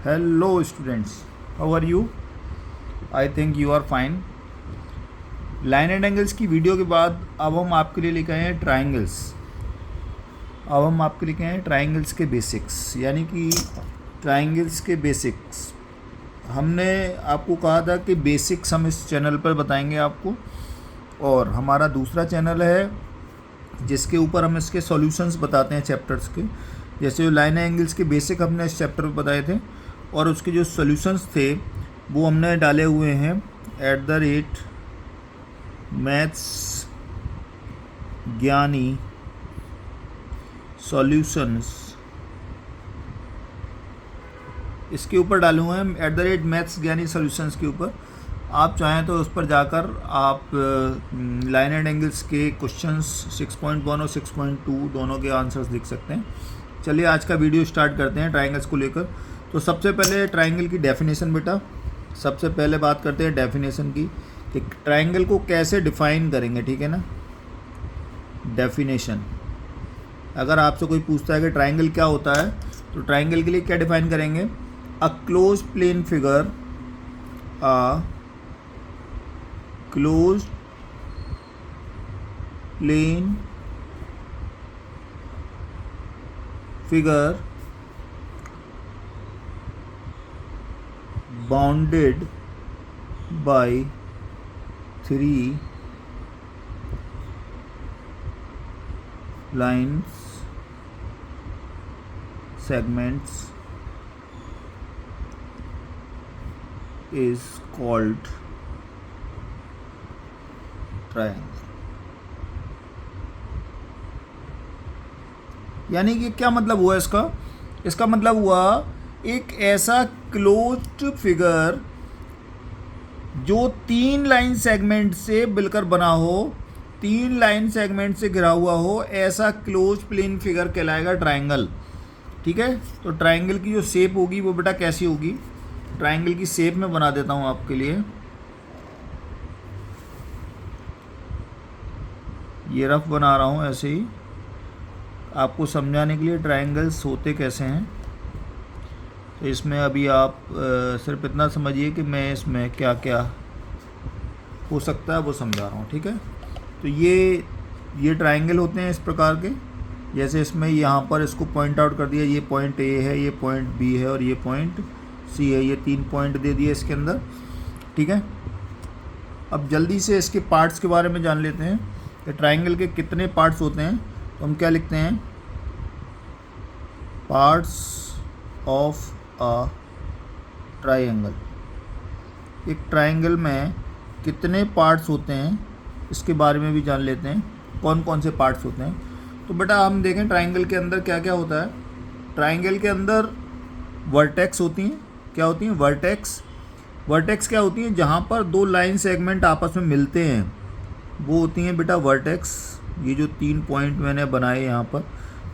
Hello students, how are you? I think you are fine. Line and angles की video के बाद अब हम आपके लिए लेके आए हैं ट्राइंगल्स। अब हम आपके लेके आए हैं ट्राइंगल्स के बेसिक्स, यानी कि ट्राइंगल्स के बेसिक्स। हमने आपको कहा था कि बेसिक्स हम इस चैनल पर बताएंगे आपको, और हमारा दूसरा चैनल है जिसके ऊपर हम इसके सॉल्यूशंस बताते हैं चैप्टर्स के। जैसे जो लाइन एंगल्स के बेसिक हमने इस चैप्टर में बताए थे, और उसके जो सॉल्यूशंस थे वो हमने डाले हुए हैं @maths ज्ञानी सॉल्यूशंस, इसके ऊपर डाले हुए हैं @maths ज्ञानी सॉल्यूशंस के ऊपर। आप चाहें तो उस पर जाकर आप लाइन एंड एंगल्स के क्वेश्चंस 6.1 और 6.2 दोनों के आंसर्स देख सकते हैं। चलिए आज का वीडियो स्टार्ट करते हैं ट्राइंगल्स को लेकर। तो सबसे पहले ट्राइंगल की डेफिनेशन बेटा, सबसे पहले बात करते हैं डेफिनेशन की कि ट्राइंगल को कैसे डिफाइन करेंगे, ठीक है ना। डेफिनेशन, अगर आपसे कोई पूछता है कि ट्राइंगल क्या होता है, तो ट्राइंगल के लिए क्या डिफाइन करेंगे? A close plane figure, a close plane figure bounded by 3 lines segments is called triangle। यानी कि क्या मतलब हुआ इसका? इसका मतलब हुआ एक ऐसा क्लोज्ड फिगर जो 3 लाइन सेगमेंट से मिलकर बना हो, 3 लाइन सेगमेंट से घिरा हुआ हो, ऐसा क्लोज प्लेन फिगर कहलाएगा ट्राइंगल। ठीक है, तो ट्राइंगल की जो शेप होगी वो बेटा कैसी होगी? ट्राइंगल की शेप में बना देता हूँ आपके लिए। ये रफ बना रहा हूँ ऐसे ही आपको समझाने के लिए ट्राइंगल्स होते कैसे हैं। तो इसमें अभी आप सिर्फ इतना समझिए कि मैं इसमें क्या क्या हो सकता है वो समझा रहा हूँ, ठीक है। तो ये ट्राइंगल होते हैं इस प्रकार के, जैसे इसमें यहाँ पर इसको पॉइंट आउट कर दिया, ये पॉइंट ए है, ये पॉइंट बी है और ये पॉइंट सी है। ये 3 पॉइंट दे दिए इसके अंदर, ठीक है। अब जल्दी से इसके पार्ट्स के बारे में जान लेते हैं कि ट्राइंगल के कितने पार्ट्स होते हैं। तो हम क्या लिखते हैं? Parts of a triangle. एक ट्राइंगल में कितने पार्ट्स होते हैं इसके बारे में भी जान लेते हैं, कौन कौन से पार्ट्स होते हैं। तो बेटा हम देखें ट्राइंगल के अंदर क्या क्या होता है। ट्राइंगल के अंदर वर्टेक्स होती हैं। क्या होती हैं? वर्टेक्स। वर्टेक्स क्या होती हैं? जहाँ पर 2 लाइन सेगमेंट आपस में मिलते हैं वो होती हैं बेटा वर्टेक्स। ये जो 3 पॉइंट मैंने बनाए यहाँ पर,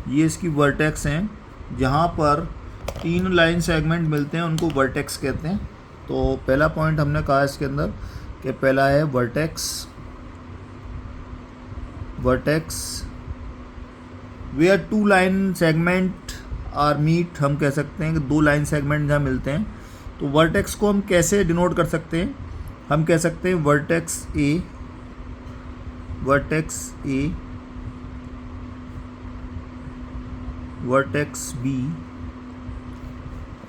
ये इसकी वर्टेक्स हैं। जहाँ पर 3 लाइन सेगमेंट मिलते हैं उनको वर्टेक्स कहते हैं। तो पहला पॉइंट हमने कहा इसके अंदर कि पहला है vertex. Vertex where 2 line segment are meet, हम कह सकते हैं कि 2 लाइन सेगमेंट जहाँ मिलते हैं। तो वर्टेक्स को हम कैसे डिनोट कर सकते हैं? हम कह सकते हैं vertex A, vertex A, vertex B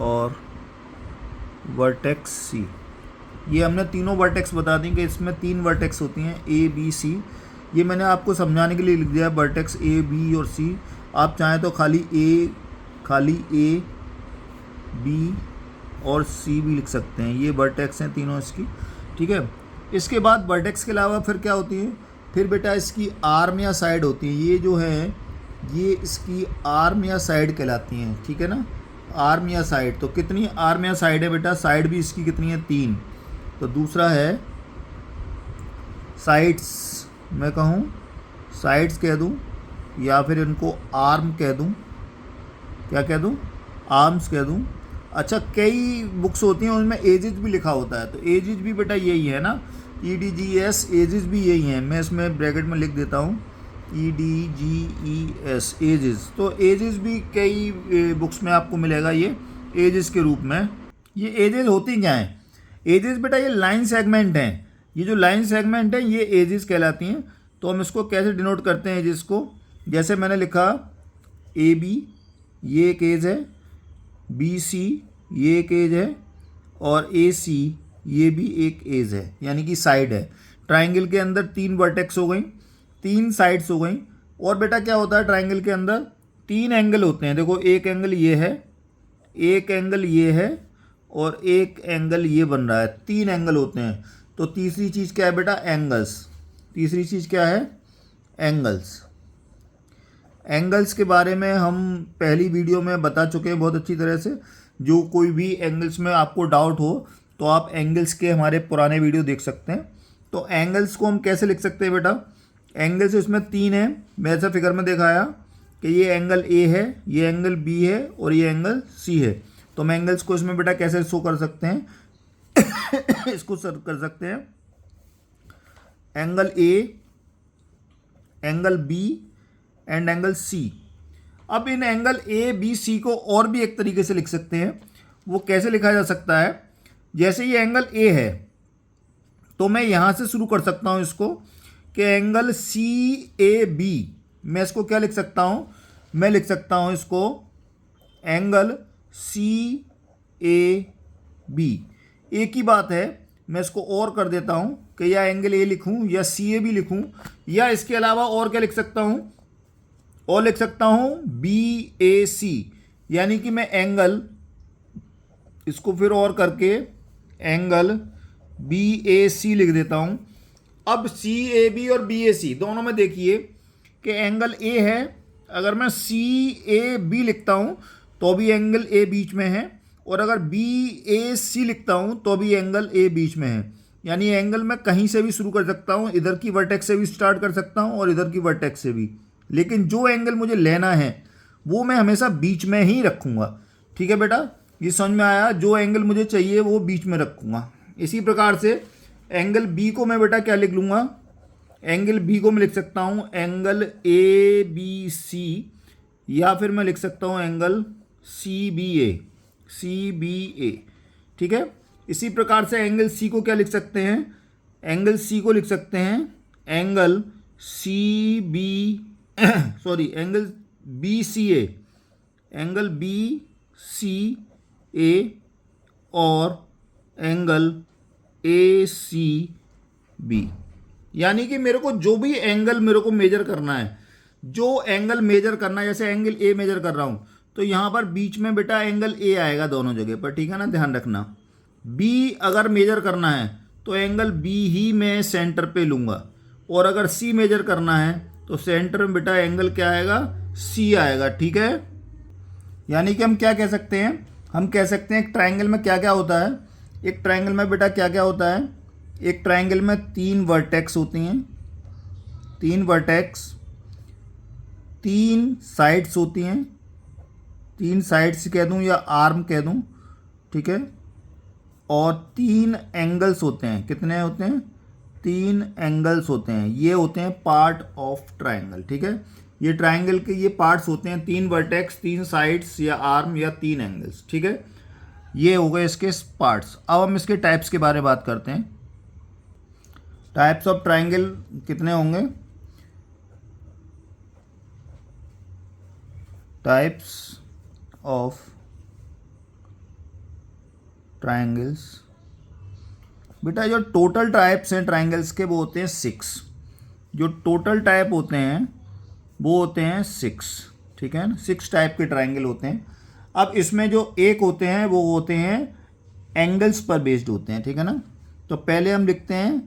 और वर्टेक्स सी। ये हमने तीनों वर्टेक्स बता दी कि इसमें 3 वर्टेक्स होती हैं, ए बी सी। ये मैंने आपको समझाने के लिए लिख दिया वर्टेक्स ए बी और सी। आप चाहें तो खाली ए बी और सी भी लिख सकते हैं। ये वर्टेक्स हैं तीनों इसकी, ठीक है। इसके बाद वर्टेक्स के अलावा फिर क्या होती है? फिर बेटा इसकी आर्म या साइड होती है। ये जो है ये इसकी आर्म या साइड कहलाती हैं, ठीक है ना। आर्म या साइड, तो कितनी आर्म या साइड है बेटा? साइड भी इसकी कितनी है? 3। तो दूसरा है साइड्स। मैं कहूँ साइड्स कह दूँ या फिर इनको आर्म कह दूँ? क्या कह दूँ? आर्म्स कह दूँ। अच्छा, कई बुक्स होती हैं उनमें एजेस भी लिखा होता है, तो एजेस भी बेटा यही है ना, EDGS एजेस भी यही हैं। मैं इसमें ब्रैकेट में लिख देता हूँ EDGES एजेस। तो एजेस भी कई बुक्स में आपको मिलेगा ये एजेस के रूप में। ये एजेस होती क्या हैं? एजेस बेटा ये लाइन सेगमेंट हैं। ये जो लाइन सेगमेंट है ये एजेस कहलाती हैं। तो हम इसको कैसे डिनोट करते हैं एजेस को? जैसे मैंने लिखा ए बी ये एक एज है, बी सी ये एक एज है, और ए सी ये भी एक एज है, यानी कि साइड है। ट्राइंगल के अंदर 3 वर्टेक्स हो गई, 3 साइड्स हो गई। और बेटा क्या होता है ट्राइंगल के अंदर? 3 एंगल होते हैं। देखो एक एंगल ये है, एक एंगल ये है, और एक एंगल ये बन रहा है। 3 एंगल होते हैं। तो तीसरी चीज़ क्या है बेटा? एंगल्स। तीसरी चीज़ क्या है? एंगल्स। एंगल्स के बारे में हम पहली वीडियो में बता चुके हैं बहुत अच्छी तरह से। जो कोई भी एंगल्स में आपको डाउट हो तो आप एंगल्स के हमारे पुराने वीडियो देख सकते हैं। तो एंगल्स को हम कैसे लिख सकते हैं बेटा? एंगल्स इसमें 3 हैं, मैं ऐसा फिगर में दिखाया कि ये एंगल ए है, ये एंगल बी है, और ये एंगल सी है। तो हम एंगल्स को इसमें बेटा कैसे शो कर सकते हैं? इसको सर कर सकते हैं angle A, angle B and angle C. अब इन एंगल ए बी सी को और भी एक तरीके से लिख सकते हैं। वो कैसे लिखा जा सकता है? जैसे ये एंगल ए है तो मैं यहाँ से शुरू कर सकता हूँ इसको कि एंगल सी ए बी, मैं इसको क्या लिख सकता हूँ? मैं लिख सकता हूँ इसको एंगल सी ए बी। एक ही बात है, मैं इसको और कर देता हूँ कि या एंगल ए लिखूँ या सी ए बी लिखूँ, या इसके अलावा और क्या लिख सकता हूँ? और लिख सकता हूँ बी ए सी, यानी कि मैं एंगल, इसको फिर और करके एंगल बी ए सी लिख देता हूँ। अब सी ए बी और बी ए सी दोनों में देखिए कि एंगल ए है, अगर मैं सी ए बी लिखता हूँ तो भी एंगल ए बीच में है, और अगर बी ए सी लिखता हूँ तो भी एंगल ए बीच में है। यानी एंगल मैं कहीं से भी शुरू कर सकता हूँ, इधर की वर्टेक्स से भी स्टार्ट कर सकता हूँ और इधर की वर्टेक्स से भी, लेकिन जो एंगल मुझे लेना है वो मैं हमेशा बीच में ही रखूँगा। ठीक है बेटा, ये समझ में आया? जो एंगल मुझे चाहिए वो बीच में रखूँगा। इसी प्रकार से एंगल बी को मैं बेटा क्या लिख लूँगा? एंगल बी को मैं लिख सकता हूँ एंगल ए बी सी, या फिर मैं लिख सकता हूँ एंगल सी बी ए, सी बी ए। ठीक है, इसी प्रकार से एंगल सी को क्या लिख सकते हैं? एंगल सी को लिख सकते हैं angle C B sorry angle B C A, angle B C A, और एंगल ए सी बी। यानी कि मेरे को जो भी एंगल मेरे को मेजर करना है, जो एंगल मेजर करना है, जैसे एंगल ए मेजर कर रहा हूँ तो यहाँ पर बीच में बेटा एंगल ए आएगा दोनों जगह पर। ठीक है ना, ध्यान रखना। बी अगर मेजर करना है तो एंगल बी ही मैं सेंटर पे लूँगा, और अगर सी मेजर करना है तो सेंटर में बेटा एंगल क्या आएगा? सी आएगा। ठीक है, यानी कि हम क्या कह सकते हैं? हम कह सकते हैं एक ट्राइंगल में क्या क्या होता है? एक ट्राइंगल में बेटा क्या क्या होता है? एक ट्राइंगल में 3 वर्टेक्स होती हैं, 3 वर्टेक्स, 3 साइड्स होती हैं, 3 साइड्स कह दूं या आर्म कह दूं, ठीक है, और 3 एंगल्स होते हैं। कितने होते हैं? 3 एंगल्स होते हैं। ये होते हैं पार्ट ऑफ ट्राइंगल। ठीक है, ये ट्राइंगल के ये पार्ट्स होते हैं, 3 वर्टेक्स, 3 साइड्स या आर्म या 3 एंगल्स। ठीक है, ये हो गए इसके पार्ट्स। अब हम इसके टाइप्स के बारे में बात करते हैं। टाइप्स ऑफ ट्राइंगल कितने होंगे? टाइप्स ऑफ ट्राइंगल्स, बेटा जो टोटल टाइप्स हैं ट्राइंगल्स के वो होते हैं 6। जो टोटल टाइप होते हैं वो होते हैं 6। ठीक है ना, 6 टाइप के ट्राइंगल होते हैं। अब इसमें जो एक होते हैं वो होते हैं एंगल्स पर बेस्ड होते हैं। ठीक है ना, तो पहले हम लिखते हैं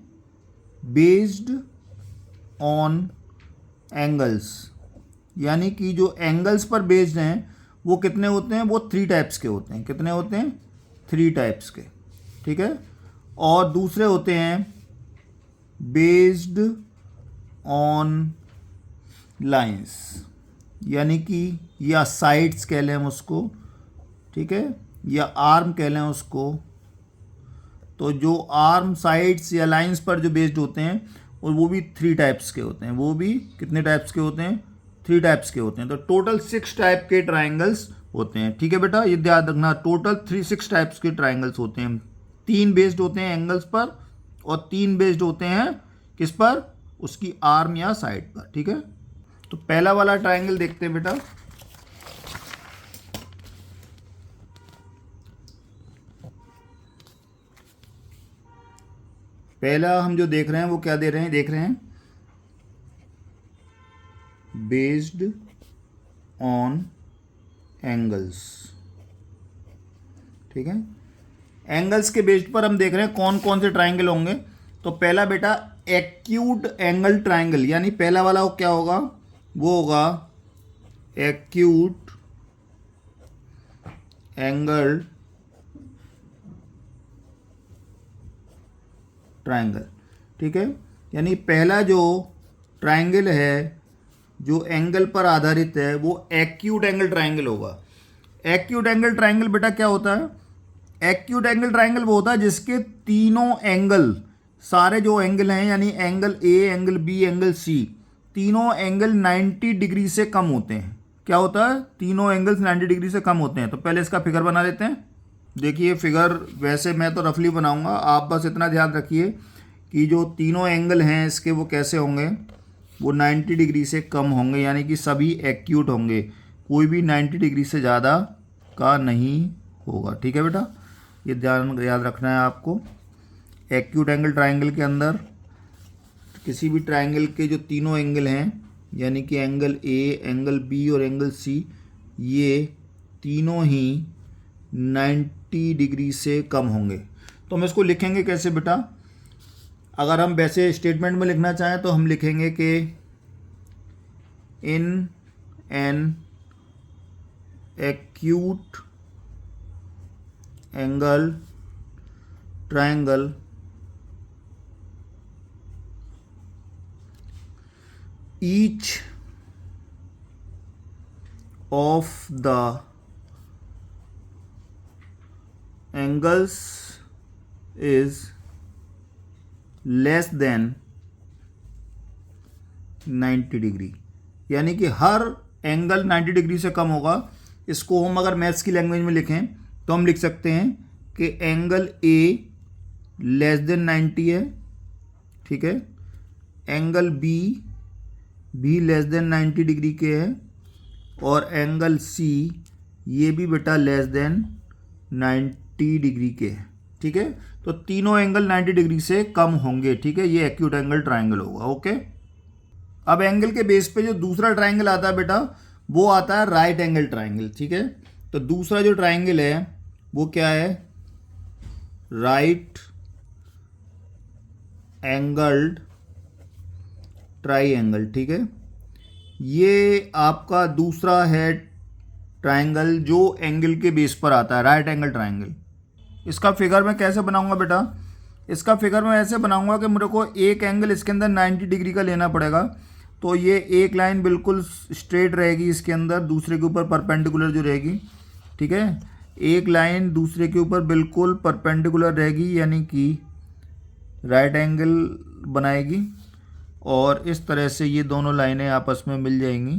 बेस्ड ऑन एंगल्स, यानी कि जो एंगल्स पर बेस्ड हैं वो कितने होते हैं? वो 3 टाइप्स के होते हैं। कितने होते हैं? 3 टाइप्स के। ठीक है, और दूसरे होते हैं बेस्ड ऑन लाइंस, यानी कि या साइड्स कह लें हम उसको, ठीक है, या आर्म कह लें उसको। तो जो आर्म, साइड्स या लाइंस पर जो बेस्ड होते हैं और वो भी 3 टाइप्स के होते हैं। वो भी कितने टाइप्स के होते हैं? 3 टाइप्स के होते हैं। तो टोटल 6 टाइप के ट्राइंगल्स होते हैं। ठीक है बेटा, ये ध्यान रखना। टोटल 6 टाइप्स के ट्राइंगल्स होते हैं। 3 बेस्ड होते हैं एंगल्स पर और 3 बेस्ड होते हैं किस पर, उसकी आर्म या साइड पर। ठीक है, तो पहला वाला ट्राइंगल देखते हैं बेटा। पहला हम जो देख रहे हैं वो क्या देख रहे हैं बेस्ड ऑन एंगल्स। ठीक है, एंगल्स के बेस्ड पर हम देख रहे हैं कौन कौन से ट्राइंगल होंगे। तो पहला बेटा एक्यूट एंगल ट्राइंगल, यानी पहला वाला वो क्या होगा, वो होगा एक्यूट एंगल ट्राइंगल। ठीक है, यानी पहला जो ट्राइंगल है जो एंगल पर आधारित है वो एक्यूट एंगल ट्राइंगल होगा। एक्यूट एंगल ट्राइंगल बेटा क्या होता है, एक्यूट एंगल ट्राइंगल वो होता है जिसके तीनों एंगल, सारे जो एंगल हैं यानी angle A, angle B, angle C, तीनों एंगल 90 डिग्री से कम होते हैं। क्या होता है, तीनों एंगल्स 90 डिग्री से कम होते हैं। तो पहले इसका फिगर बना लेते हैं। देखिए फिगर वैसे मैं तो रफली बनाऊंगा, आप बस इतना ध्यान रखिए कि जो तीनों एंगल हैं इसके वो कैसे होंगे, वो 90 डिग्री से कम होंगे, यानी कि सभी एक्यूट होंगे, कोई भी 90 डिग्री से ज़्यादा का नहीं होगा। ठीक है बेटा, ये ध्यान याद रखना है आपको। एक्यूट एंगल ट्राइंगल के अंदर किसी भी ट्राइंगल के जो तीनों एंगल हैं यानी कि एंगल ए, एंगल बी और एंगल सी, ये तीनों ही 90 डिग्री से कम होंगे। तो हम इसको लिखेंगे कैसे बेटा, अगर हम वैसे स्टेटमेंट में लिखना चाहें तो हम लिखेंगे कि in an acute angle triangle each of the angles is less than 90 degree, यानी कि हर एंगल 90 डिग्री से कम होगा। इसको हम अगर मैथ्स की लैंग्वेज में लिखें तो हम लिख सकते हैं कि एंगल ए लेस देन 90 है। ठीक है, एंगल बी भी लेस देन 90 डिग्री के है और एंगल सी ये भी बेटा लेस देन 90 डिग्री के है। ठीक है, तो तीनों एंगल 90 डिग्री से कम होंगे। ठीक है, ये एक्यूट एंगल ट्राइंगल होगा। ओके, अब एंगल के बेस पे जो दूसरा ट्राइंगल आता है बेटा वो आता है राइट एंगल ट्राइंगल। ठीक है, तो दूसरा जो ट्राइंगल है वो क्या है, राइट एंगल्ड ट्राइंगल। ठीक है, ये आपका दूसरा है ट्राइंगल जो एंगल के बेस पर आता है, राइट एंगल ट्राइंगल। इसका फिगर मैं कैसे बनाऊंगा बेटा, इसका फिगर मैं ऐसे बनाऊंगा कि मेरे को एक एंगल इसके अंदर 90 डिग्री का लेना पड़ेगा। तो ये एक लाइन बिल्कुल स्ट्रेट रहेगी इसके अंदर, दूसरे के ऊपर परपेंडिकुलर जो रहेगी। ठीक है, एक लाइन दूसरे के ऊपर बिल्कुल परपेंडिकुलर रहेगी यानी कि राइट एंगल बनाएगी और इस तरह से ये दोनों लाइनें आपस में मिल जाएंगी।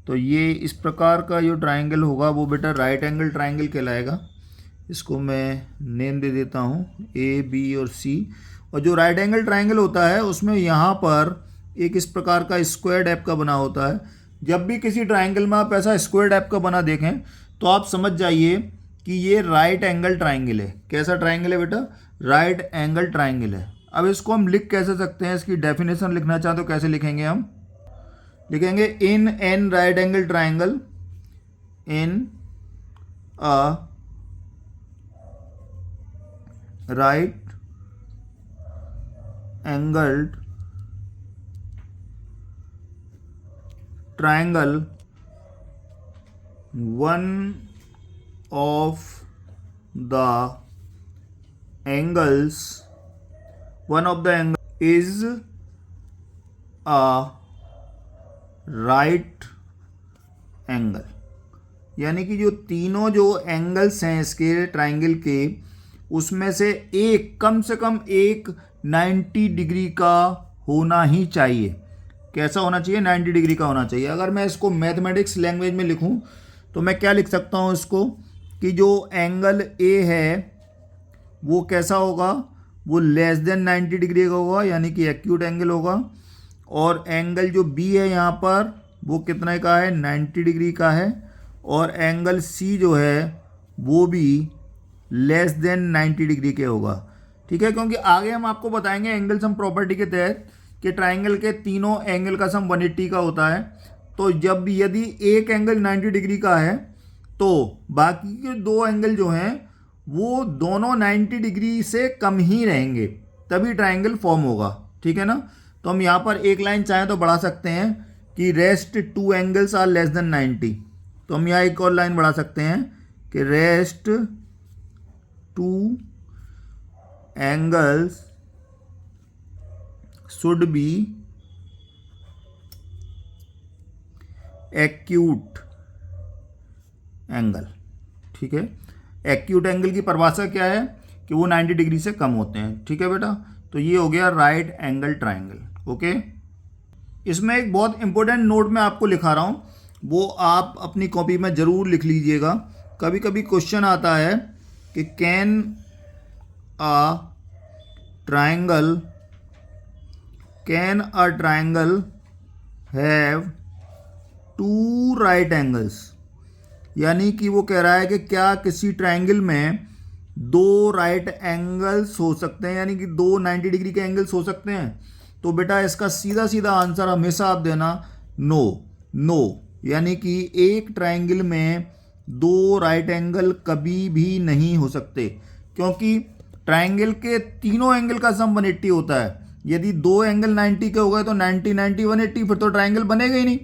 तो ये इस प्रकार का जो ट्राइंगल होगा वो बेटा राइट एंगल ट्राइंगल कहलाएगा। इसको मैं नेम दे देता हूँ ए, बी और सी। और जो राइट एंगल ट्राइंगल होता है उसमें यहाँ पर एक इस प्रकार का स्क्वायर टाइप का बना होता है। जब भी किसी ट्राइंगल में आप ऐसा स्क्वायर टाइप का बना देखें तो आप समझ जाइए कि ये राइट एंगल ट्राइंगल है। कैसा ट्राइंगल है बेटा, राइट एंगल ट्राइंगल है। अब इसको हम लिख कैसे सकते हैं, इसकी डेफिनेशन लिखना चाहें तो कैसे लिखेंगे, हम लिखेंगे in an right angle triangle, in a right angled triangle one of the angles is a right angle, यानी कि जो तीनों जो एंगल्स हैं इसके ट्राइंगल के उसमें से एक कम से कम एक 90 डिग्री का होना ही चाहिए। कैसा होना चाहिए, 90 डिग्री का होना चाहिए। अगर मैं इसको मैथमेटिक्स लैंग्वेज में लिखूं तो मैं क्या लिख सकता हूँ इसको कि जो एंगल ए है वो कैसा होगा, वो लेस देन 90 डिग्री का होगा, यानी कि एक्यूट एंगल होगा। और एंगल जो बी है यहाँ पर वो कितने का है, 90 डिग्री का है। और एंगल सी जो है वो भी लेस देन 90 डिग्री के होगा। ठीक है, क्योंकि आगे हम आपको बताएंगे एंगल सम प्रॉपर्टी के तहत कि ट्राइंगल के तीनों एंगल का सम 180 का होता है। तो जब यदि एक एंगल 90 डिग्री का है तो बाकी के दो एंगल जो हैं वो दोनों 90 डिग्री से कम ही रहेंगे, तभी ट्राइंगल फॉर्म होगा। ठीक है ना। तो हम यहाँ पर एक लाइन चाहें तो बढ़ा सकते हैं कि rest two angles are less than 90। तो हम यहाँ एक और लाइन बढ़ा सकते हैं कि rest two angles should be acute angle. ठीक है, एक्यूट एंगल की परिभाषा क्या है कि वो 90 डिग्री से कम होते हैं। ठीक है बेटा, तो ये हो गया राइट एंगल ट्राइंगल। ओके, इसमें एक बहुत इंपॉर्टेंट नोट मैं आपको लिखा रहा हूँ, वो आप अपनी कॉपी में ज़रूर लिख लीजिएगा। कभी कभी क्वेश्चन आता है कि can a triangle have two right angles, यानी कि वो कह रहा है कि क्या किसी ट्राइंगल में दो राइट एंगल्स हो सकते हैं, यानी कि दो 90 डिग्री के एंगल्स हो सकते हैं। तो बेटा इसका सीधा सीधा आंसर हमेशा आप देना नो, यानी कि एक ट्राइंगल में दो राइट एंगल कभी भी नहीं हो सकते, क्योंकि ट्राइंगल के तीनों एंगल का सम 180 होता है। यदि दो एंगल 90 के हो गए तो 90 90 180, फिर तो ट्राइंगल बनेगा ही नहीं।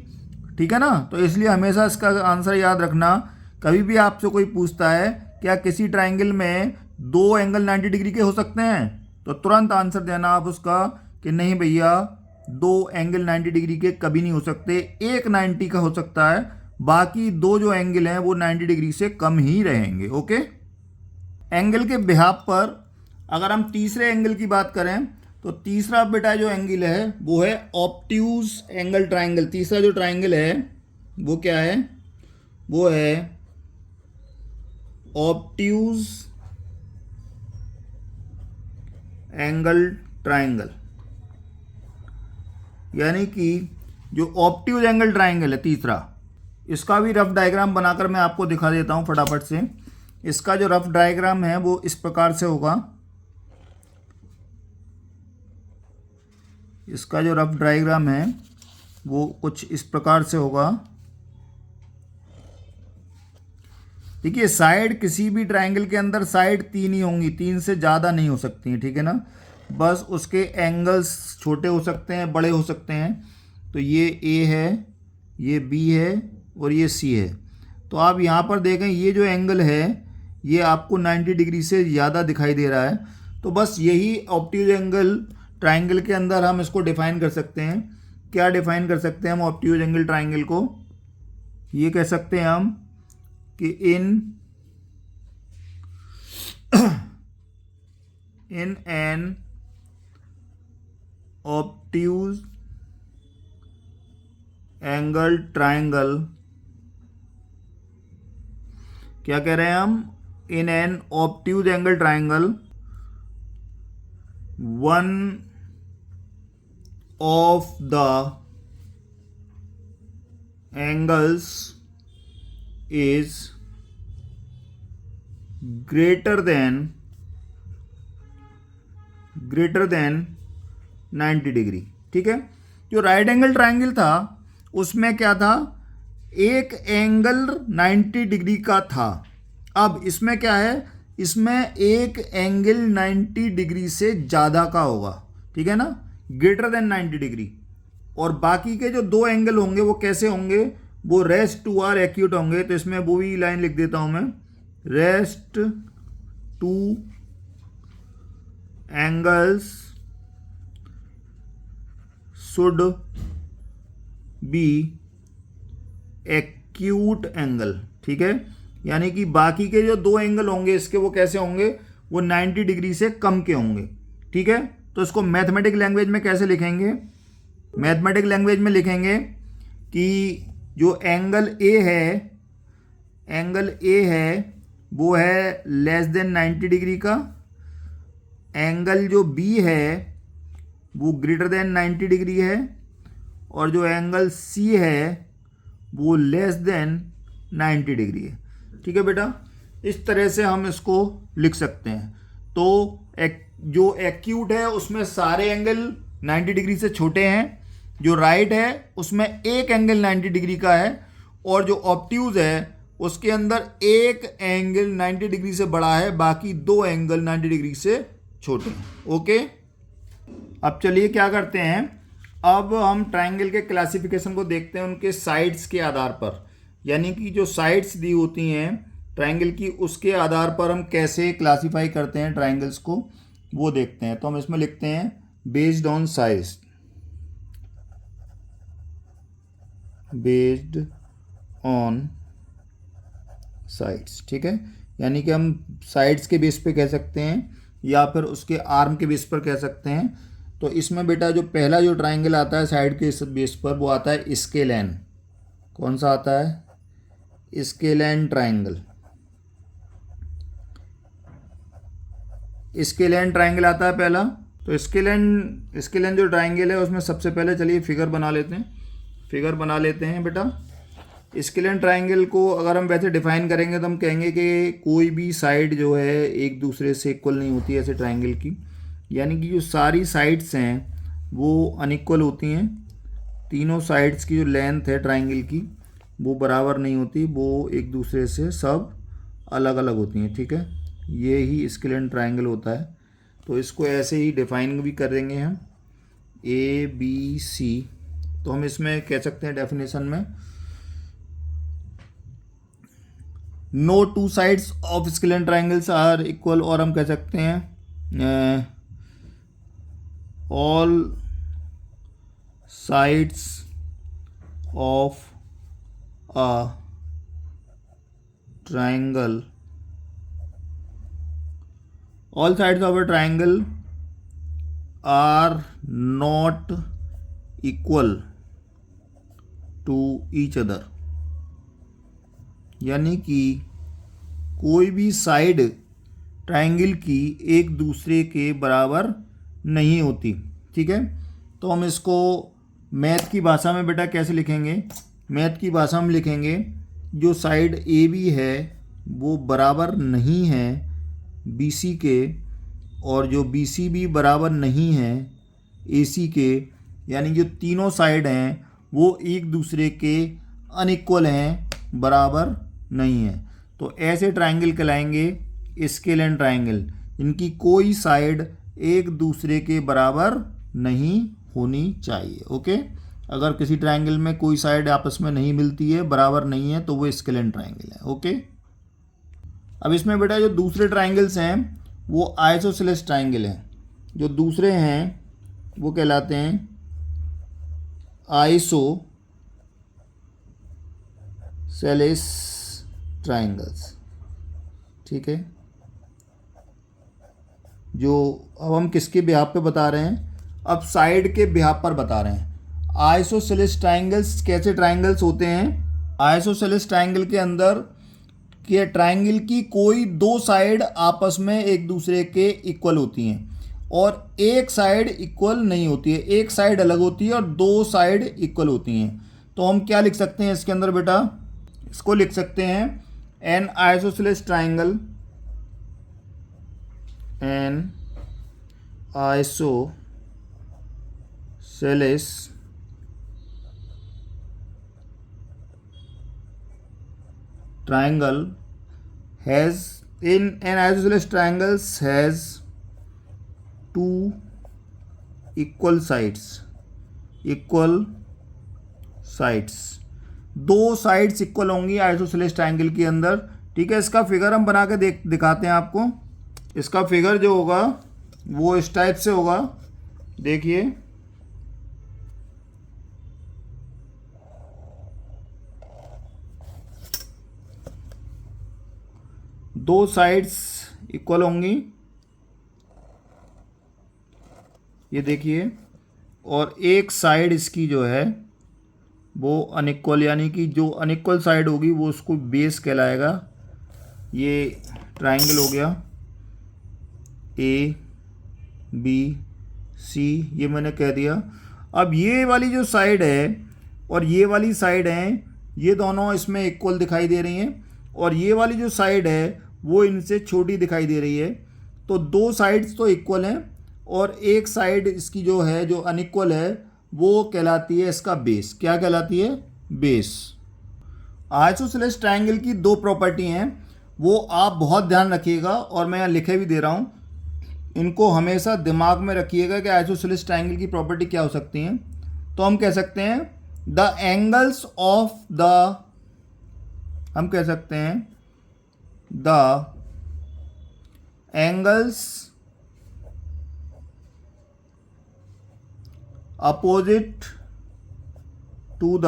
ठीक है ना। तो इसलिए हमेशा इसका आंसर याद रखना। कभी भी आपसे कोई पूछता है क्या किसी ट्राइंगल में दो एंगल 90 डिग्री के हो सकते हैं, तो तुरंत आंसर देना आप उसका कि नहीं भैया, दो एंगल 90 डिग्री के कभी नहीं हो सकते, एक 90 का हो सकता है, बाकी दो जो एंगल हैं वो 90 डिग्री से कम ही रहेंगे। ओके, एंगल के बिहाफ पर अगर हम तीसरे एंगल की बात करें तो तीसरा बेटा जो एंगल है वो है ऑब्ट्यूज एंगल ट्राइंगल। तीसरा जो ट्राइंगल है वो क्या है, वो है ऑब्ट्यूज एंगल ट्राइंगल। यानी कि जो ऑब्ट्यूज एंगल ट्राइंगल है तीसरा, इसका भी रफ डायग्राम बनाकर मैं आपको दिखा देता हूं फटाफट से। इसका जो रफ डायग्राम है वो इस प्रकार से होगा। इसका जो रफ डायग्राम है वो कुछ इस प्रकार से होगा। देखिए, साइड किसी भी ट्राइंगल के अंदर साइड तीन ही होंगी, तीन से ज़्यादा नहीं हो सकती हैं। ठीक है ना, बस उसके एंगल्स छोटे हो सकते हैं, बड़े हो सकते हैं। तो ये ए है, ये बी है और ये सी है। तो आप यहाँ पर देखें, ये जो एंगल है ये आपको 90 डिग्री से ज़्यादा दिखाई दे रहा है। तो बस यही ऑब्ट्यूज एंगल ट्राइंगल के अंदर हम इसको डिफाइन कर सकते हैं। क्या डिफाइन कर सकते हैं हम ऑब्ट्यूज एंगल ट्राइंगल को? ये कह सकते हैं हम कि in an obtuse angle triangle, क्या कह रहे हैं हम, in an obtuse angle triangle one of the angles is greater than 90 degree. ठीक है, जो राइट एंगल ट्राइंगल था उसमें क्या था, एक एंगल 90 डिग्री का था। अब इसमें क्या है, इसमें एक एंगल 90 डिग्री से ज़्यादा का होगा। ठीक है ना, ग्रेटर देन 90 डिग्री। और बाकी के जो दो एंगल होंगे वो कैसे होंगे, वो रेस्ट टू आर एक्यूट होंगे। तो इसमें वो भी लाइन लिख देता हूं मैं, rest two angles should be acute angle. ठीक है, यानी कि बाकी के जो दो एंगल होंगे इसके वो कैसे होंगे, वो 90 डिग्री से कम के होंगे। ठीक है, तो इसको मैथमेटिक लैंग्वेज में कैसे लिखेंगे, मैथमेटिक लैंग्वेज में लिखेंगे कि जो एंगल ए है एंगल ए है वो है लेस देन 90 डिग्री का, एंगल जो बी है वो ग्रेटर देन 90 डिग्री है, और जो एंगल सी है वो लेस देन 90 डिग्री है। ठीक है बेटा, इस तरह से हम इसको लिख सकते हैं। तो जो एक्यूट है उसमें सारे एंगल 90 डिग्री से छोटे हैं, जो राइट है उसमें एक एंगल 90 डिग्री का है, और जो ऑब्ट्यूज है उसके अंदर एक एंगल 90 डिग्री से बड़ा है, बाकी दो एंगल 90 डिग्री से छोटे हैं। ओके, अब चलिए क्या करते हैं, अब हम ट्राइंगल के क्लासिफिकेशन को देखते हैं उनके साइड्स के आधार पर, यानी कि जो साइड्स दी होती हैं ट्राइंगल की उसके आधार पर हम कैसे क्लासीफाई करते हैं ट्राइंगल्स को, वो देखते हैं। तो हम इसमें लिखते हैं based on size, based on sides. ठीक है, यानी कि हम साइड्स के बेस पे कह सकते हैं या फिर उसके आर्म के बेस पर कह सकते हैं। तो इसमें बेटा जो पहला जो ट्राइंगल आता है साइड के बेस पर वो आता है स्केलैन। कौन सा आता है? स्केलैन ट्राइंगल। स्केलैन ट्राइंगल आता है पहला। तो स्केलैन जो ट्राइंगल है उसमें सबसे पहले चलिए फिगर बना लेते हैं बेटा। स्केलैन ट्राइंगल को अगर हम वैसे डिफाइन करेंगे तो हम कहेंगे कि कोई भी साइड जो है एक दूसरे से इक्वल नहीं होती है ऐसे ट्राइंगल की, यानी कि जो सारी साइड्स हैं वो अनइक्वल होती हैं। तीनों साइड्स की जो लेंथ है ट्राइंगल की वो बराबर नहीं होती, वो एक दूसरे से सब अलग अलग होती हैं। ठीक है, ये ही स्केलैन ट्राइंगल होता है। तो इसको ऐसे ही डिफाइन भी करेंगे हम, ABC। तो हम इसमें कह सकते हैं डेफिनेशन में, no two sides of scalene triangles are equal, और हम कह सकते हैं all sides of a triangle, all sides of a triangle are not equal to each other, यानी कि कोई भी साइड ट्राइंगल की एक दूसरे के बराबर नहीं होती। ठीक है, तो हम इसको मैथ की भाषा में बेटा कैसे लिखेंगे? मैथ की भाषा में लिखेंगे जो साइड AB है वो बराबर नहीं है BC के, और जो BC भी बराबर नहीं है AC के, यानी जो तीनों साइड हैं वो एक दूसरे के अनइक्वल हैं, बराबर नहीं है। तो ऐसे ट्राइंगल कहलाएंगे स्केलैन ट्राइंगल, इनकी कोई साइड एक दूसरे के बराबर नहीं होनी चाहिए। ओके, अगर किसी ट्राइंगल में कोई साइड आपस में नहीं मिलती है, बराबर नहीं है, तो वो स्केलैन ट्राइंगल है। ओके, अब इसमें बेटा जो दूसरे ट्राइंगल्स हैं वो आइसोसेलेस ट्राइंगल हैं। जो दूसरे हैं वो कहलाते हैं आइसोसेलेस ट्राइंगल्स। ठीक है, जो अब हम किसके बिहाफ पे बता रहे हैं? अब साइड के बिहाफ पर बता रहे हैं। आइसोसेलेस ट्राइंगल्स कैसे ट्राइंगल्स होते हैं? आइसोसेलेस ट्राइंगल के अंदर कि ट्राइंगल की कोई दो साइड आपस में एक दूसरे के इक्वल होती हैं, और एक साइड इक्वल नहीं होती है, एक साइड अलग होती है और दो साइड इक्वल होती हैं। तो हम क्या लिख सकते हैं इसके अंदर बेटा? इसको लिख सकते हैं N isosceles triangle, N isosceles triangle has, in an isosceles triangles has two equal sides, दो साइड्स इक्वल होंगी आइसोसेलेस ट्राइंगल के अंदर। ठीक है, इसका फिगर हम बना के दिखाते हैं आपको। इसका फिगर जो होगा वो इस टाइप से होगा, देखिए। दो साइड्स इक्वल होंगी, ये देखिए, और एक साइड इसकी जो है वो अनइक्वल, यानी कि जो अनइक्वल साइड होगी वो उसको बेस कहलाएगा। ये ट्राइंगल हो गया ए बी सी, ये मैंने कह दिया। अब ये वाली जो साइड है और ये वाली साइड है, ये दोनों इसमें इक्वल दिखाई दे रही हैं, और ये वाली जो साइड है वो इनसे छोटी दिखाई दे रही है। तो दो साइड्स तो इक्वल हैं, और एक साइड इसकी जो है, जो अनइक्वल है, वो कहलाती है इसका बेस। क्या कहलाती है? बेस। आइसोसेलेस ट्रायंगल की दो प्रॉपर्टी हैं, वो आप बहुत ध्यान रखिएगा, और मैं यहाँ लिखे भी दे रहा हूँ। इनको हमेशा दिमाग में रखिएगा कि आइसोसेलेस ट्रायंगल की प्रॉपर्टी क्या हो सकती हैं। तो हम कह सकते हैं द एंगल्स ऑफ द, हम कह सकते हैं the angles opposite to the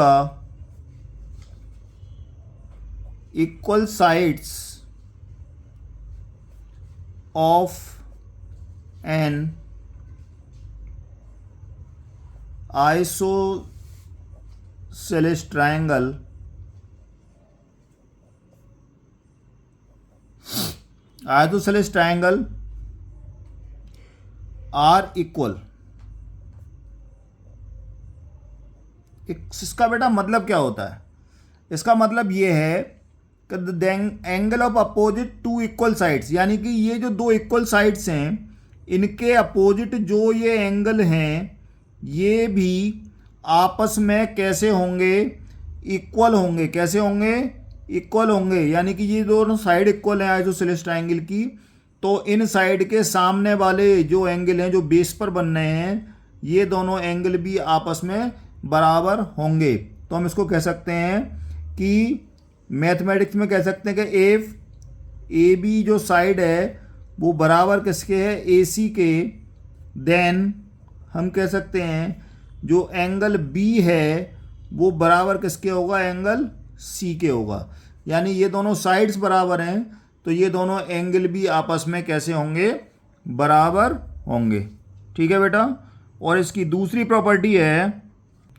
equal sides of an isosceles triangle are equal। इसका बेटा मतलब क्या होता है? इसका मतलब ये है the angle of opposite to equal sides, यानी कि ये जो दो इक्वल साइड्स हैं, इनके अपोजिट जो ये एंगल हैं, ये भी आपस में कैसे होंगे? इक्वल होंगे। कैसे होंगे? इक्वल होंगे। यानी कि ये दोनों साइड इक्वल हैं आइसोसेलेस ट्रायंगल की, तो इन साइड के सामने वाले जो एंगल हैं, जो बेस पर बन रहे हैं, ये दोनों एंगल भी आपस में बराबर होंगे। तो हम इसको कह सकते हैं कि मैथमेटिक्स में कह सकते हैं कि एफ ए बी जो साइड है वो बराबर किसके है? ए सी के। देन हम कह सकते हैं जो एंगल बी है वो बराबर किसके होगा? एंगल सी के होगा। यानी ये दोनों साइड्स बराबर हैं, तो ये दोनों एंगल भी आपस में कैसे होंगे? बराबर होंगे। ठीक है बेटा। और इसकी दूसरी प्रॉपर्टी है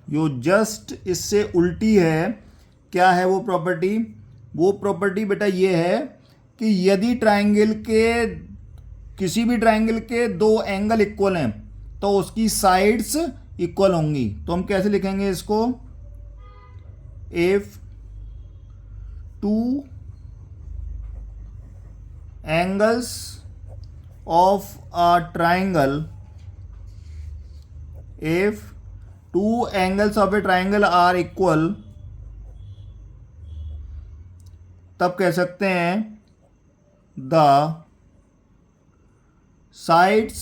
जो जस्ट इससे उल्टी है। क्या है वो प्रॉपर्टी? वो प्रॉपर्टी बेटा ये है कि यदि ट्रायंगल के, किसी भी ट्रायंगल के दो एंगल इक्वल हैं तो उसकी साइड्स इक्वल होंगी। तो हम कैसे लिखेंगे इसको? If two angles of a triangle, if two angles of a triangle are equal, तब कह सकते हैं the sides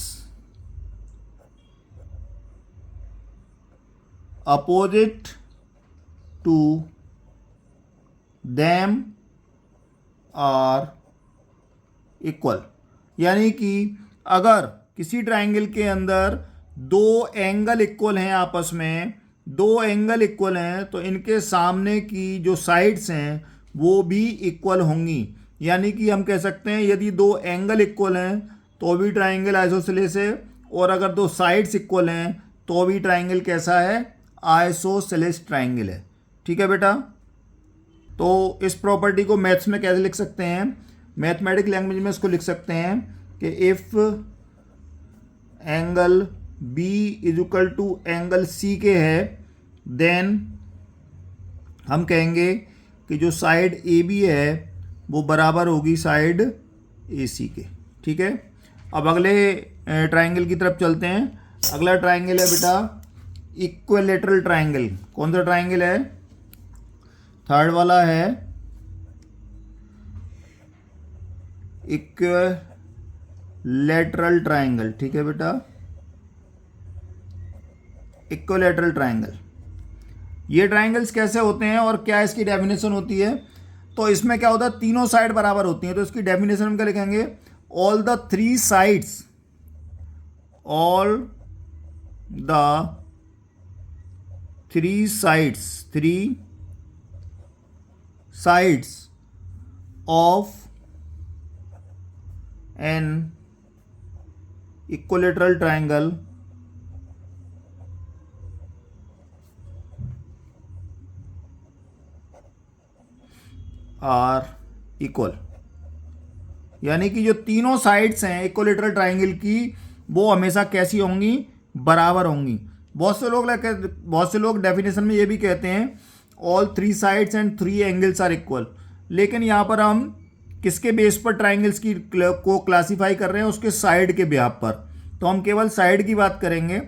opposite to them are equal. यानी कि अगर किसी ट्रायंगल के अंदर दो एंगल इक्वल हैं, आपस में दो एंगल इक्वल हैं, तो इनके सामने की जो साइड्स हैं वो भी इक्वल होंगी। यानी कि हम कह सकते हैं यदि दो एंगल इक्वल हैं तो भी ट्रायंगल आइसोसेलेस है, और अगर दो साइड्स इक्वल हैं तो भी ट्रायंगल कैसा है? आइसोसेलेस ट्रायंगल है। ठीक है बेटा। तो इस प्रॉपर्टी को मैथ्स में कैसे लिख सकते हैं? मैथमेटिक लैंग्वेज में इसको लिख सकते हैं कि if angle B is equal to angle C के है, देन हम कहेंगे कि जो साइड ए बी है वो बराबर होगी साइड ए सी के। ठीक है। अब अगले ट्रायंगल की तरफ चलते हैं। अगला ट्रायंगल है बेटा इक्विलैटरल ट्रायंगल। कौन सा ट्रायंगल है? थर्ड वाला है इक्विलैटरल ट्रायंगल। ठीक है बेटा, इक्विलैटरल ट्रायंगल। ये ट्रायंगल्स कैसे होते हैं और क्या इसकी डेफिनेशन होती है? तो इसमें क्या होता है? तीनों साइड बराबर होती हैं, तो इसकी डेफिनेशन हम क्या लिखेंगे? All the three sides, all the three sides of an equilateral triangle are equal, यानी कि जो तीनों साइड्स हैं इक्विलेटरल ट्राइंगल की वो हमेशा कैसी होंगी, बराबर होंगी। बहुत से लोग डेफिनेशन में ये भी कहते हैं all three sides and three angles are equal, लेकिन यहाँ पर हम किसके बेस पर ट्राइंगल्स की को क्लासीफाई कर रहे हैं, उसके साइड के ब्याह पर। तो हम केवल साइड की बात करेंगे।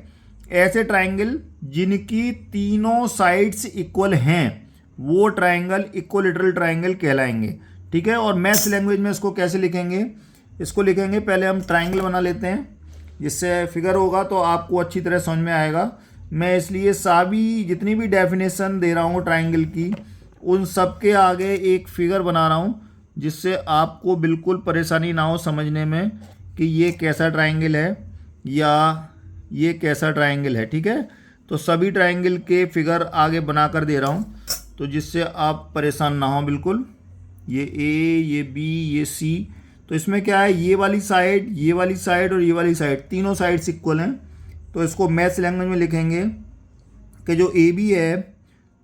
ऐसे ट्राइंगल जिनकी तीनों साइड्स इक्वल हैं वो ट्राइंगल इक्विलेटरल ट्राइंगल कहलाएंगे। ठीक है, और मैथ्स लैंग्वेज में इसको कैसे लिखेंगे, इसको लिखेंगे, पहले हम ट्राइंगल बना लेते हैं जिससे फिगर होगा तो आपको अच्छी तरह समझ में आएगा। मैं इसलिए सभी जितनी भी डेफिनेशन दे रहा हूँ ट्राइंगल की, उन सब के आगे एक फिगर बना रहा हूँ जिससे आपको बिल्कुल परेशानी ना हो समझने में कि ये कैसा ट्राइंगल है या ये कैसा ट्राइंगल है। ठीक है, तो सभी ट्राइंगल के फिगर आगे बना कर दे रहा हूँ तो जिससे आप परेशान ना हो बिल्कुल। ये ए, ये बी, ये सी, तो इसमें क्या है, ये वाली साइड, ये वाली साइड और ये वाली साइड, तीनों साइड्स इक्वल हैं। तो इसको मैथ्स लैंग्वेज में लिखेंगे कि जो ए बी है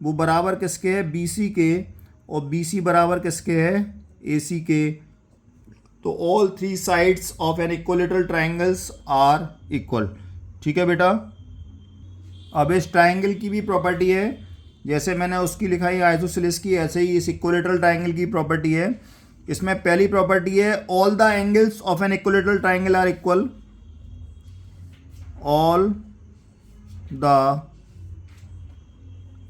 वो बराबर किसके है, बी सी के, और बी सी बराबर किसके है, ए सी के। तो all three sides of an equilateral triangles are equal. ठीक है बेटा, अब इस ट्राइंगल की भी प्रॉपर्टी है, जैसे मैंने उसकी लिखाई आइसोसेलेस की, ऐसे ही इस इक्विलेटरल ट्राइंगल की प्रॉपर्टी है। इसमें पहली प्रॉपर्टी है all the angles of an equilateral triangle are equal. All the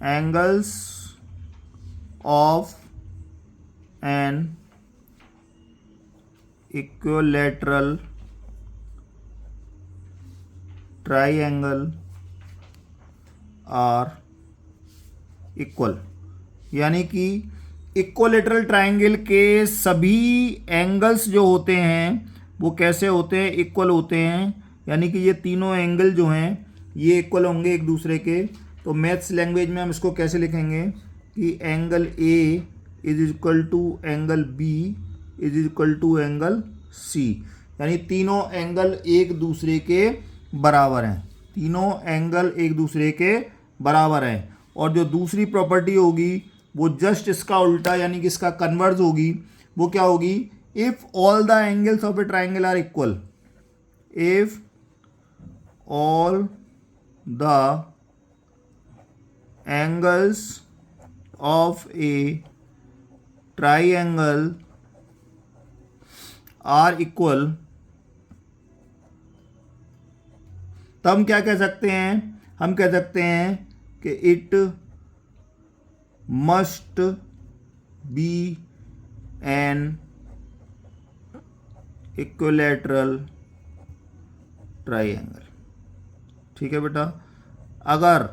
angles of an equilateral triangle are equal, यानी कि इक्विलेटरल ट्राइंगल के सभी एंगल्स जो होते हैं वो कैसे होते हैं, इक्वल होते हैं। यानी कि ये तीनों एंगल जो हैं ये इक्वल होंगे एक दूसरे के। तो मैथ्स लैंग्वेज में हम इसको कैसे लिखेंगे कि angle A is equal to angle B is equal to angle C, यानी तीनों एंगल एक दूसरे के बराबर हैं, तीनों एंगल एक दूसरे के बराबर हैं। और जो दूसरी प्रॉपर्टी होगी वो जस्ट इसका उल्टा, यानी कि इसका कन्वर्स होगी। वो क्या होगी, if all the angles of a triangle are equal, if all the angles of a triangle are equal, तब हम क्या कह सकते हैं, हम कह सकते हैं कि it must be N equilateral triangle. ठीक है बेटा, अगर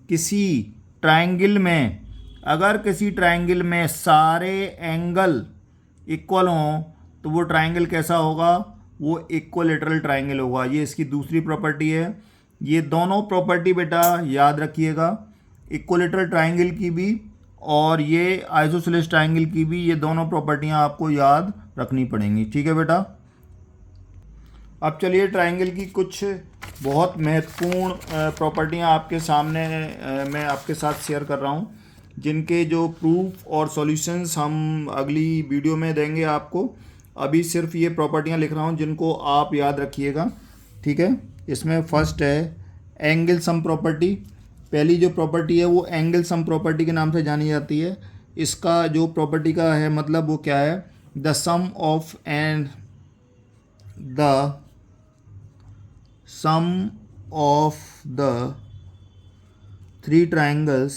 किसी ट्राइंगल में सारे एंगल इक्वल हों तो वो ट्राइंगल कैसा होगा, वो इक्विलेटरल ट्राइंगल होगा। ये इसकी दूसरी प्रॉपर्टी है। ये दोनों प्रॉपर्टी बेटा याद रखिएगा, इक्विलेटरल ट्राइंगल की भी और ये आइसोसेलेस ट्राइंगल की भी, ये दोनों प्रॉपर्टियां आपको याद रखनी पड़ेंगी। ठीक है बेटा, अब चलिए ट्राइंगल की कुछ बहुत महत्वपूर्ण प्रॉपर्टियां आपके सामने मैं आपके साथ शेयर कर रहा हूं, जिनके जो प्रूफ और सॉल्यूशंस हम अगली वीडियो में देंगे आपको। अभी सिर्फ ये प्रॉपर्टियां लिख रहा हूं जिनको आप याद रखिएगा। ठीक है, इसमें फर्स्ट है एंगल सम प्रॉपर्टी। पहली जो प्रॉपर्टी है वो एंगल सम प्रॉपर्टी के नाम से जानी जाती है। इसका जो प्रॉपर्टी का है मतलब वो क्या है, the sum of the three triangles,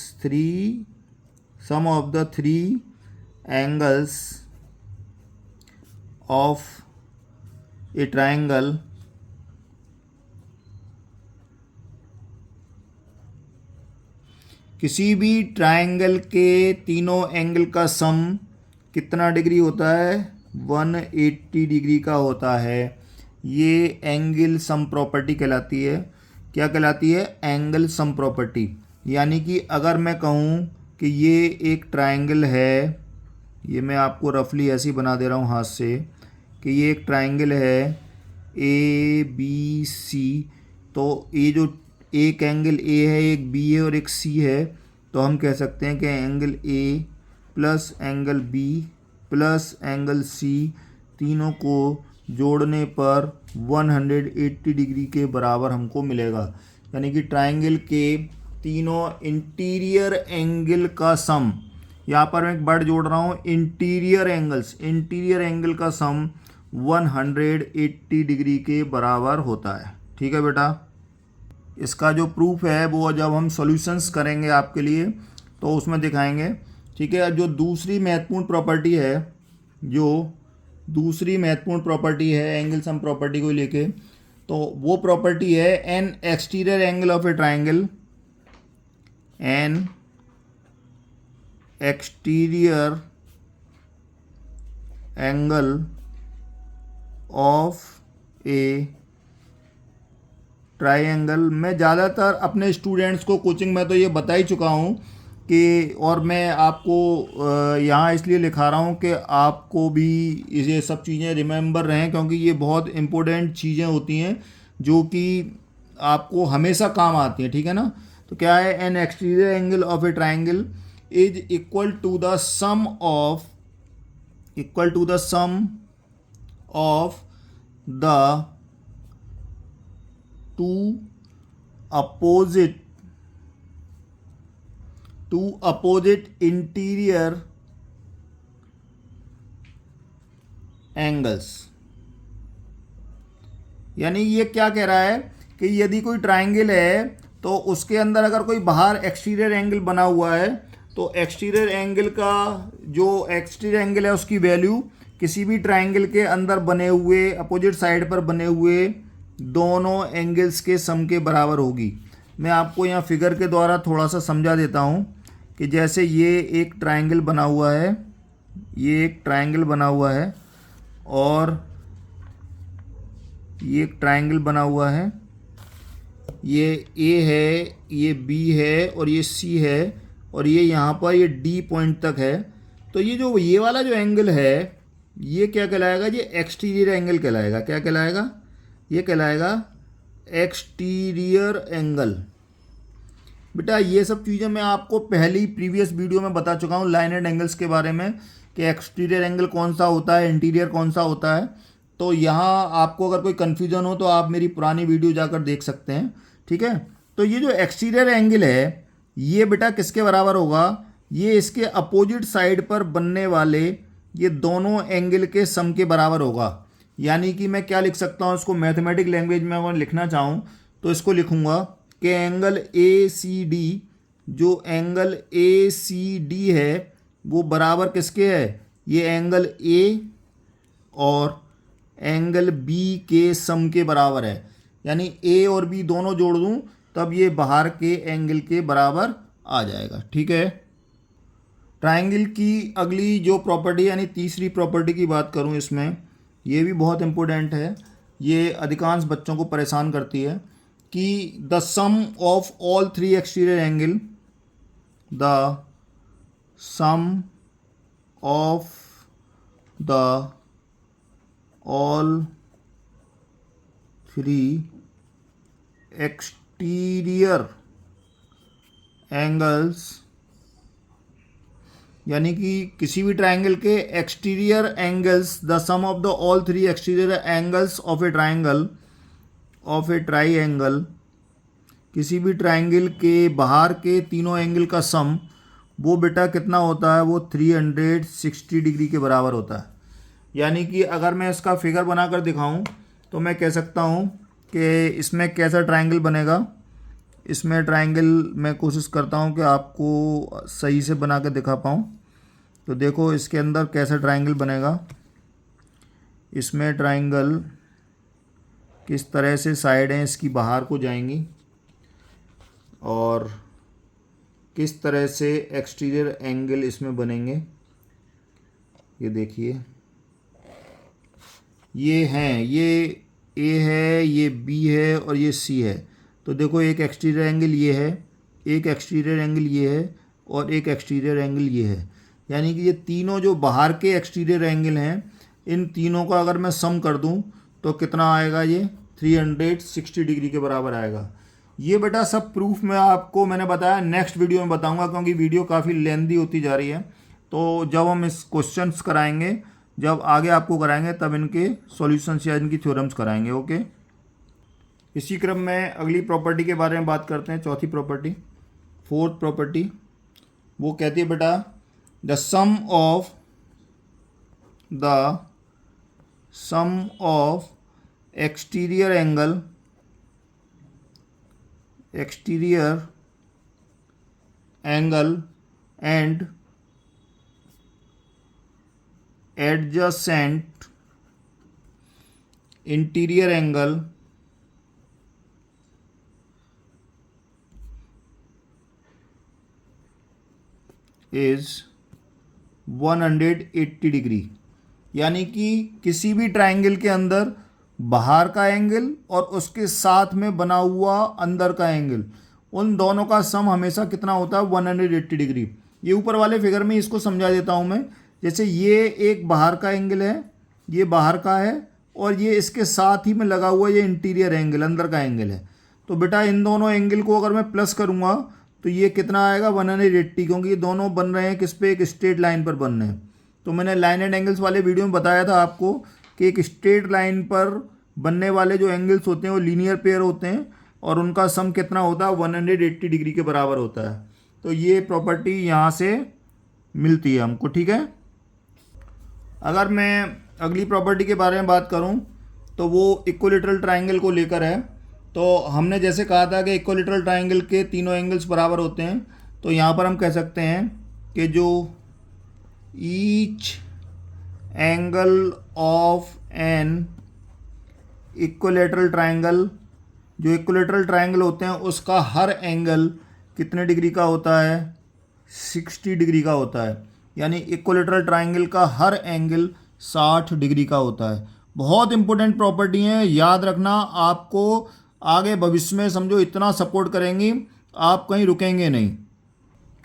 sum of the three angles of a triangle किसी भी ट्राइंगल के तीनों एंगल का सम कितना डिग्री होता है, 180 डिग्री का होता है। ये एंगल सम प्रॉपर्टी कहलाती है। क्या कहलाती है, एंगल सम प्रॉपर्टी। यानी कि अगर मैं कहूँ कि ये एक ट्राइंगल है, ये मैं आपको रफली ऐसे ही बना दे रहा हूँ हाथ से, कि ये एक ट्राइंगल है ए बी सी, तो ये जो एक एंगल ए है, एक बी है और एक सी है, तो हम कह सकते हैं कि angle A plus angle B plus angle C, तीनों को जोड़ने पर 180 डिग्री के बराबर हमको मिलेगा। यानी कि ट्राइंगल के तीनों इंटीरियर एंगल का सम, यहाँ पर मैं एक वर्ड जोड़ रहा हूँ, इंटीरियर एंगल का सम 180 डिग्री के बराबर होता है। ठीक है बेटा, इसका जो प्रूफ है वो जब हम सॉल्यूशंस करेंगे आपके लिए तो उसमें दिखाएंगे। ठीक है, जो दूसरी महत्वपूर्ण प्रॉपर्टी है एंगल सम प्रॉपर्टी को लेके, तो वो प्रॉपर्टी है an exterior angle of a triangle, N exterior angle of a triangle. मैं ज़्यादातर अपने स्टूडेंट्स को कोचिंग में तो ये बता ही चुका हूँ कि, और मैं आपको यहाँ इसलिए लिखा रहा हूँ कि आपको भी ये सब चीज़ें रिमेंबर रहें, क्योंकि ये बहुत इम्पोर्टेंट चीज़ें होती हैं जो कि आपको हमेशा काम आती हैं। ठीक है ना, तो क्या है, an exterior angle of a triangle is equal to the sum of the two opposite interior angles। यानी ये क्या कह रहा है कि यदि कोई ट्राइंगल है तो उसके अंदर अगर कोई बाहर एक्सटीरियर एंगल बना हुआ है तो एक्सटीरियर एंगल है उसकी वैल्यू किसी भी ट्राइंगल के अंदर बने हुए अपोजिट साइड पर बने हुए दोनों एंगल्स के सम के बराबर होगी। मैं आपको यहाँ फिगर के द्वारा थोड़ा सा समझा देता हूँ कि जैसे ये एक ट्राइंगल बना हुआ है, और ये एक ट्राइंगल बना हुआ है, ये ए है, ये बी है और ये सी है, और ये यहाँ पर ये डी पॉइंट तक है। तो ये वाला जो एंगल है ये क्या कहलाएगा, ये एक्सटीरियर एंगल कहलाएगा। क्या कहलाएगा, ये कहलाएगा एक्सटीरियर एंगल। बेटा ये सब चीज़ें मैं आपको पहली प्रीवियस वीडियो में बता चुका हूँ लाइन एंड एंगल्स के बारे में, कि एक्सटीरियर एंगल कौन सा होता है, इंटीरियर कौन सा होता है। तो यहाँ आपको अगर कोई कन्फ्यूजन हो तो आप मेरी पुरानी वीडियो जाकर देख सकते हैं। ठीक है, तो ये जो एक्सटीरियर एंगल है ये बेटा किसके बराबर होगा, ये इसके अपोजिट साइड पर बनने वाले ये दोनों एंगल के सम के बराबर होगा। यानी कि मैं क्या लिख सकता हूँ, इसको मैथमेटिक लैंग्वेज में अगर लिखना चाहूँ तो इसको लिखूँगा कि एंगल ए सी डी, जो एंगल ए सी डी है वो बराबर किसके है, ये एंगल ए और एंगल बी के सम के बराबर है। यानी ए और बी दोनों जोड़ दूँ तब ये बाहर के एंगल के बराबर आ जाएगा। ठीक है, ट्राइंगल की अगली जो प्रॉपर्टी यानी तीसरी प्रॉपर्टी की बात करूँ, इसमें ये भी बहुत इम्पोर्टेंट है, ये अधिकांश बच्चों को परेशान करती है कि the sum of all three exterior angle, the sum of the all three exterior angles, यानी कि किसी भी ट्राइंगल के exterior angles, the sum of the all three exterior angles of a triangle, किसी भी ट्राइंगल के बाहर के तीनों एंगल का सम वो बेटा कितना होता है, वो 360 डिग्री के बराबर होता है। यानी कि अगर मैं इसका फिगर बनाकर दिखाऊं तो मैं कह सकता हूं कि इसमें कैसा ट्राइंगल बनेगा। इसमें ट्राइंगल मैं कोशिश करता हूं कि आपको सही से बना के दिखा पाऊं। तो देखो इसके अंदर कैसा ट्राइंगल बनेगा। इसमें ट्राइंगल किस तरह से साइडें इसकी बाहर को जाएंगी और किस तरह से एक्सटीरियर एंगल इसमें बनेंगे। ये देखिए, ये हैं, ये ए है, ये बी है और ये सी है। तो देखो एक एक्सटीरियर एंगल ये है, एक एक्सटीरियर एंगल ये है और एक एक्सटीरियर एंगल ये है। यानी कि ये तीनों जो बाहर के एक्सटीरियर एंगल हैं, इन तीनों का अगर मैं सम कर दूं तो कितना आएगा, ये 360 डिग्री के बराबर आएगा। ये बेटा सब प्रूफ मैं आपको मैंने बताया नेक्स्ट वीडियो में बताऊंगा, क्योंकि वीडियो काफ़ी लेंदी होती जा रही है। तो जब हम इस क्वेश्चंस कराएंगे, जब आगे आपको कराएंगे, तब इनके सॉल्यूशंस या इनकी थ्योरम्स कराएंगे। ओके, इसी क्रम में अगली प्रॉपर्टी के बारे में बात करते हैं, चौथी प्रॉपर्टी, फोर्थ प्रॉपर्टी। वो कहती है बेटा, the sum of exterior angle and adjacent interior angle is 180 degree. यानी कि किसी भी ट्राइंगल के अंदर बाहर का एंगल और उसके साथ में बना हुआ अंदर का एंगल, उन दोनों का सम हमेशा कितना होता है, 180 डिग्री। ये ऊपर वाले फिगर में इसको समझा देता हूँ मैं। जैसे ये एक बाहर का एंगल है, ये बाहर का है, और ये इसके साथ ही में लगा हुआ ये इंटीरियर एंगल, अंदर का एंगल है। तो बेटा इन दोनों एंगल को अगर मैं प्लस करूँगा तो ये कितना आएगा, 180, क्योंकि ये दोनों बन रहे हैं किस पे, एक स्ट्रेट लाइन पर बन रहे हैं। तो मैंने लाइन एंड एंगल्स वाले वीडियो में बताया था आपको कि एक स्ट्रेट लाइन पर बनने वाले जो एंगल्स होते हैं वो लीनियर पेयर होते हैं और उनका सम कितना होता है, 180 डिग्री के बराबर होता है। तो ये प्रॉपर्टी यहाँ से मिलती है हमको, ठीक है। अगर मैं अगली प्रॉपर्टी के बारे में बात करूं तो वो इक्विलैटरल ट्रायंगल को लेकर है। तो हमने जैसे कहा था कि इक्विलैटरल ट्रायंगल के तीनों एंगल्स बराबर होते हैं, तो यहाँ पर हम कह सकते हैं कि जो each angle of an equilateral triangle, जो इक्विलैटरल ट्रायंगल होते हैं उसका हर एंगल कितने डिग्री का होता है, 60 डिग्री का होता है। यानी इक्विलैटरल ट्रायंगल का हर एंगल 60 डिग्री का होता है। बहुत इंपॉर्टेंट प्रॉपर्टी है, याद रखना, आपको आगे भविष्य में समझो इतना सपोर्ट करेंगी, आप कहीं रुकेंगे नहीं।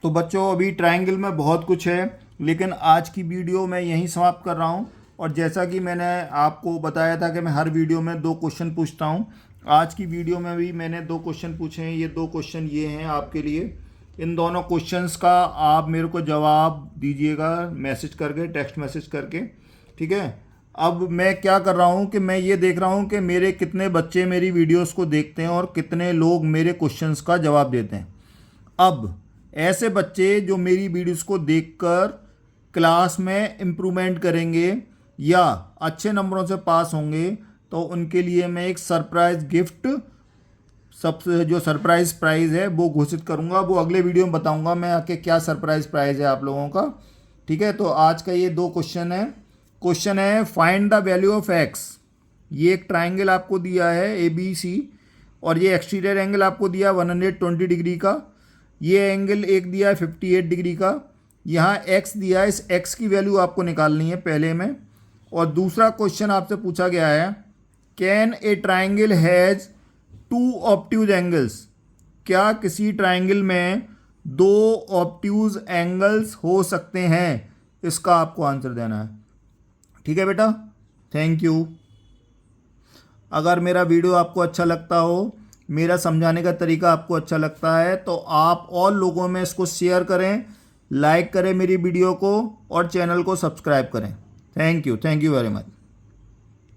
तो बच्चों अभी ट्रायंगल में बहुत कुछ है, लेकिन आज की वीडियो मैं यहीं समाप्त कर रहा हूँ। और जैसा कि मैंने आपको बताया था कि मैं हर वीडियो में 2 क्वेश्चन पूछता हूँ, आज की वीडियो में भी मैंने 2 क्वेश्चन पूछे हैं। ये 2 क्वेश्चन ये हैं आपके लिए। इन दोनों क्वेश्चंस का आप मेरे को जवाब दीजिएगा मैसेज करके, टेक्स्ट मैसेज करके, ठीक है। अब मैं क्या कर रहा हूँ कि मैं ये देख रहा हूँ कि मेरे कितने बच्चे मेरी वीडियोस को देखते हैं और कितने लोग मेरे क्वेश्चंस का जवाब देते हैं। अब ऐसे बच्चे जो मेरी वीडियोस को देखकर क्लास में इम्प्रूवमेंट करेंगे या अच्छे नंबरों से पास होंगे, तो उनके लिए मैं एक सरप्राइज़ गिफ्ट, सबसे जो सरप्राइज़ प्राइज़ है वो घोषित करूंगा। वो अगले वीडियो में बताऊंगा मैं कि क्या सरप्राइज़ प्राइज़ है आप लोगों का, ठीक है। तो आज का ये 2 क्वेश्चन है। क्वेश्चन है find the value of x. ये एक ट्राइंगल आपको दिया है ABC और ये एक्सटीरियर एंगल आपको दिया 120 डिग्री का। ये एंगल एक दिया है 58 डिग्री का। यहाँ एक्स दिया है, इस एक्स की वैल्यू आपको निकालनी है पहले में। और दूसरा क्वेश्चन आपसे पूछा गया है, can a triangle has 2 obtuse angles. क्या किसी ट्राइंगल में 2 ऑब्ट्यूज एंगल्स हो सकते हैं, इसका आपको आंसर देना है, ठीक है बेटा। Thank you. अगर मेरा वीडियो आपको अच्छा लगता हो, मेरा समझाने का तरीका आपको अच्छा लगता है, तो आप और लोगों में इसको शेयर करें, लाइक करें मेरी वीडियो को और चैनल को सब्सक्राइब करें। Thank you very much.